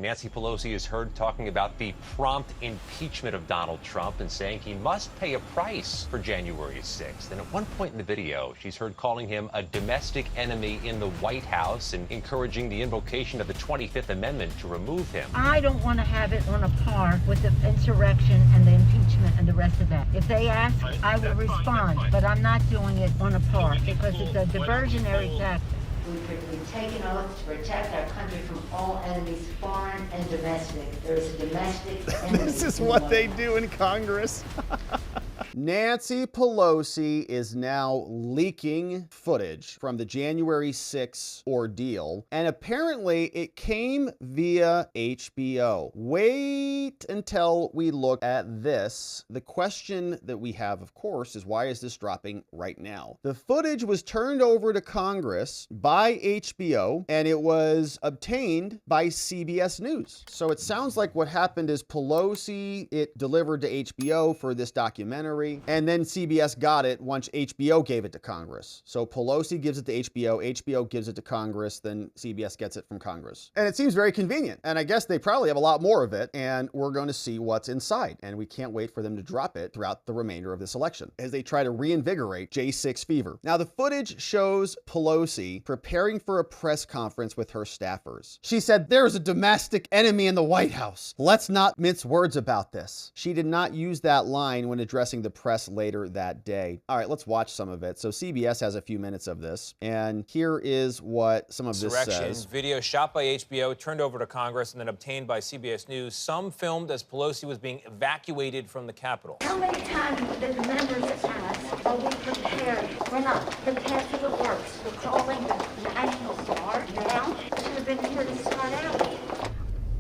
Nancy Pelosi is heard talking about the prompt impeachment of Donald Trump and saying he must pay a price for January 6th. And at one point in the video, she's heard calling him a domestic enemy in the White House and encouraging the invocation of the 25th Amendment to remove him. I don't want to have it on a par with the insurrection and the impeachment and the rest of that. If they ask, I will respond, but I'm not doing it on a par because it's a diversionary tactic. We've taken oath to protect our country from all enemies, foreign and domestic. There is a domestic enemy. This is what they do in Congress. Nancy Pelosi is now leaking footage from the January 6th ordeal, and apparently it came via HBO. Wait until we look at this. The question that we have, of course, is why is this dropping right now? The footage was turned over to Congress by HBO, and it was obtained by CBS News. So it sounds like what happened is Pelosi, it delivered to HBO for this documentary, and then CBS got it once HBO gave it to Congress. So Pelosi gives it to HBO gives it to Congress, then CBS gets it from Congress. And it seems very convenient. And I guess they probably have a lot more of it, and we're going to see what's inside. And we can't wait for them to drop it throughout the remainder of this election as they try to reinvigorate J6 fever. Now, the footage shows Pelosi preparing for a press conference with her staffers. She said, "There is a domestic enemy in the White House. Let's not mince words about this." She did not use that line when addressing the press later that day. All right, let's watch some of it. So CBS has a few minutes of this, and here is what some of this says. Video shot by HBO, turned over to Congress, and then obtained by CBS News. Some filmed as Pelosi was being evacuated from the Capitol. How many times did the members ask, are we prepared? We're not prepared for the worst. We're calling the National Guard down. Should have been here to start out.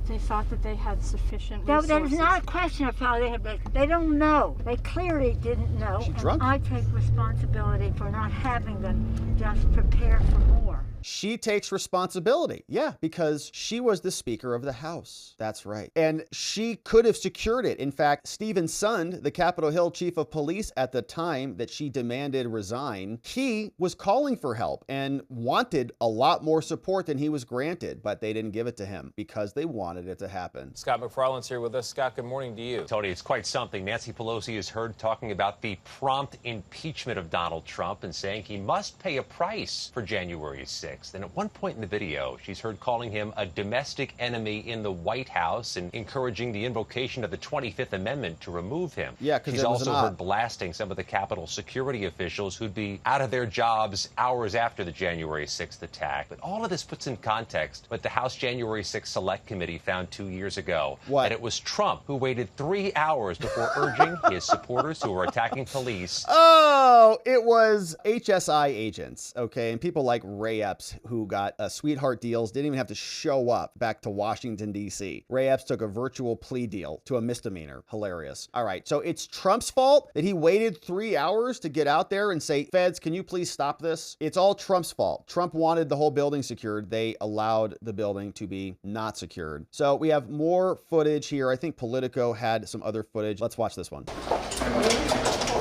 They thought that they had sufficient No, resources. there's not a question of how they have. They don't know. They clearly didn't know. She drunk? I take responsibility for not having them just prepare for more. She takes responsibility. Yeah, because she was the Speaker of the House. That's right. And she could have secured it. In fact, Stephen Sund, the Capitol Hill Chief of Police at the time that she demanded resign, he was calling for help and wanted a lot more support than he was granted, but they didn't give it to him because they wanted it to happen. Scott McFarland's here with us. Scott, good morning to you. Tony, it's quite something. Nancy Pelosi is heard talking about the prompt impeachment of Donald Trump and saying he must pay a price for January 6th. And at one point in the video, she's heard calling him a domestic enemy in the White House and encouraging the invocation of the 25th Amendment to remove him. Yeah, because she's also heard blasting some of the Capitol security officials who'd be out of their jobs hours after the January 6th attack. But all of this puts in context what the House January 6th Select Committee found 2 years ago. What? That it was Trump who waited 3 hours before urging his supporters who were attacking police. Oh, it was HSI agents, okay? And people like Ray Epps who got sweetheart deals, didn't even have to show up back to Washington, D.C. Ray Epps took a virtual plea deal to a misdemeanor. Hilarious. All right, so it's Trump's fault that he waited 3 hours to get out there and say, "Feds, can you please stop this?" It's all Trump's fault. Trump wanted the whole building secured. They allowed the building to be not secured. So we have more footage here. I think Politico had some other footage. Let's watch this one.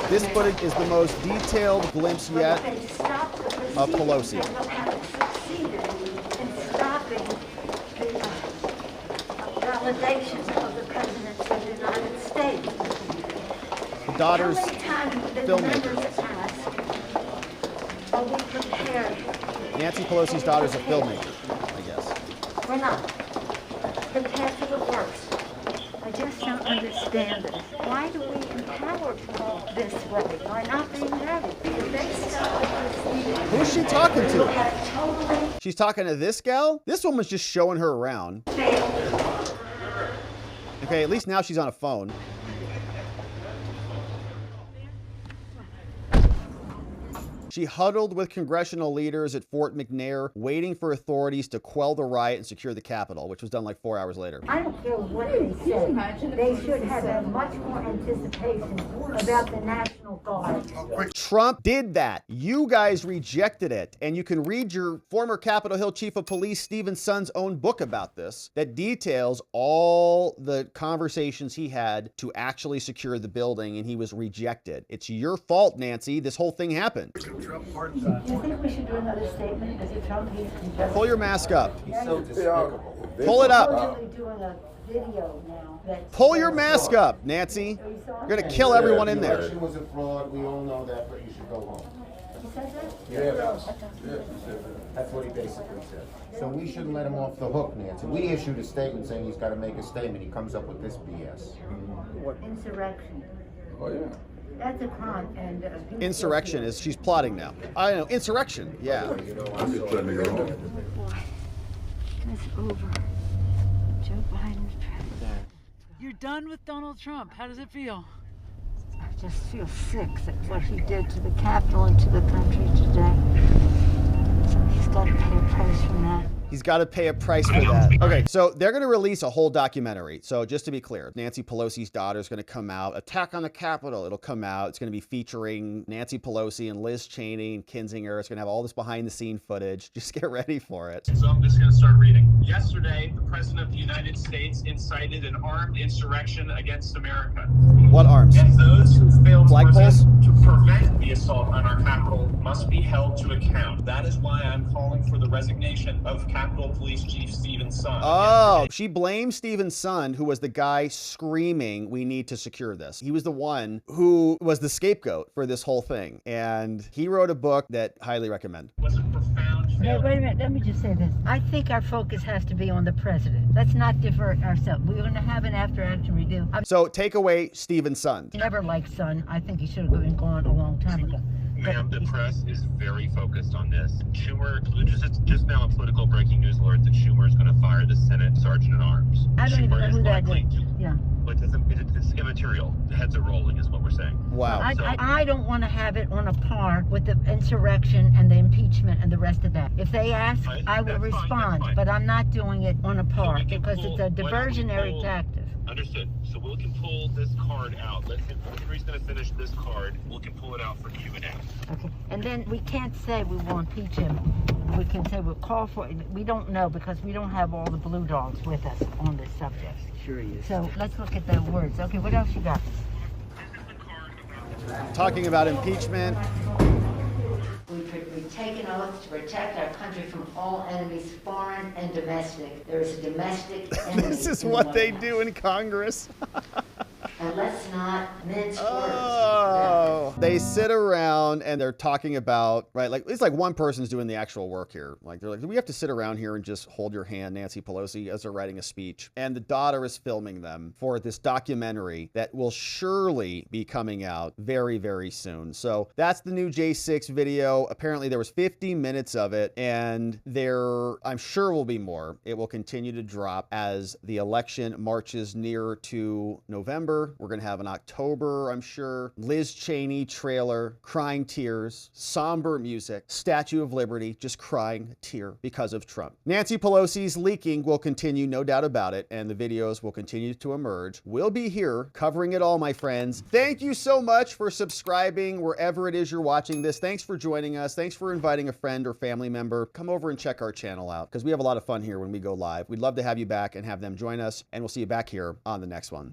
This footage is the most detailed glimpse yet of Pelosi. Validation of the presidency of the United States. The daughter's How many times did the filmmaker. members ask, are we prepared? Nancy Pelosi's daughter's a filmmaker, I guess. We're not prepared for the worst. I just don't understand this. Why do we empower people this way by not being ready? If they stop this, Who's she talking we'll to? have totally She's talking to this gal? This woman's just showing her around. failed. Okay, at least now she's on a phone. She huddled with congressional leaders at Fort McNair, waiting for authorities to quell the riot and secure the Capitol, which was done like 4 hours later. I don't care what they say. They should have had much more anticipation about the National Guard. Trump did that. You guys rejected it. And you can read your former Capitol Hill Chief of Police, Stephen Sund's own book about this, that details all the conversations he had to actually secure the building, and he was rejected. It's your fault, Nancy. This whole thing happened. Trump pardons that. Do you think we should do another statement? Is it Trump? Pull your mask up. He's so despicable. Pull it up. Supposedly doing a video now. Pull your mask up, Nancy. You're gonna kill everyone in The there. election was a fraud. We all know that, but you should go home. He said that? Yeah, that's what he basically said. So we shouldn't let him off the hook, Nancy. We issued a statement saying he's got to make a statement. He comes up with this BS. Insurrection. Oh, yeah. That's a crime. And Insurrection is, she's plotting now. I know, insurrection, yeah. I'm just trying to go home. Boy, it's over. Joe Biden's president. You're done with Donald Trump. How does it feel? I just feel sick at what he did to the Capitol and to the country today. So he's got to pay a price for that. He's got to pay a price for that. Okay, so they're going to release a whole documentary. So just to be clear, Nancy Pelosi's daughter is going to come out. Attack on the Capitol. It'll come out. It's going to be featuring Nancy Pelosi and Liz Cheney and Kinzinger. It's going to have all this behind-the-scene footage. Just get ready for it. So I'm just going to start reading. Yesterday, the President of the United States incited an armed insurrection against America. What arms? And those who failed Flagpoles? to prevent the assault on our Capitol must be held to account. That is why I'm calling for the resignation of Capitol Police Chief Stephen Sund. Oh, she blames Stephen Sund, who was the guy screaming, we need to secure this. He was the one who was the scapegoat for this whole thing. And he wrote a book that I highly recommend. Was a profound Hey, failure. wait a minute. Let me just say this. I think our focus has to be on the president. Let's not divert ourselves. We're going to have an after-action review. I've So take away Stephen Sund. never liked Son. I think he should have been gone a long time ago. Ma'am, the press is very focused on this. Schumer, just now a political breaking news alert that Schumer is going to fire the Senate Sergeant at Arms. I don't even know Schumer is who that likely is. to, Yeah. but it's immaterial. The heads are rolling is what we're saying. Wow. I don't want to have it on a par with the insurrection and the impeachment and the rest of that. If they ask, I will That's fine, respond, that's fine. but I'm not doing it on a par we can because it's a pull- why don't we diversionary pull- tactic. Understood. So we can pull this card out. Henry's going to finish this card. We can pull it out for Q&A. Okay, and then we can't say we will impeach him. We can say we'll call for it. We don't know because we don't have all the blue dogs with us on this subject. Sure he is. So let's look at the words. Okay, what else you got? Talking about impeachment. We take an oath to protect our country from all enemies, foreign and domestic. There is a domestic enemy. This is in the what they White do in Congress. And let's not mince words. Oh, they sit around and they're talking about, right? Like it's like one person's doing the actual work here. Like they're like, do we have to sit around here and just hold your hand, Nancy Pelosi, as they're writing a speech? And the daughter is filming them for this documentary that will surely be coming out very, very soon. So that's the new J6 video. Apparently there was 50 minutes of it, and there, I'm sure, will be more. It will continue to drop as the election marches nearer to November. We're going to have an October, I'm sure, Liz Cheney trailer, crying tears, somber music, Statue of Liberty, just crying a tear because of Trump. Nancy Pelosi's leaking will continue, no doubt about it, and the videos will continue to emerge. We'll be here covering it all, my friends. Thank you so much for subscribing wherever it is you're watching this. Thanks for joining us. Thanks for inviting a friend or family member. Come over and check our channel out because we have a lot of fun here when we go live. We'd love to have you back and have them join us, and we'll see you back here on the next one.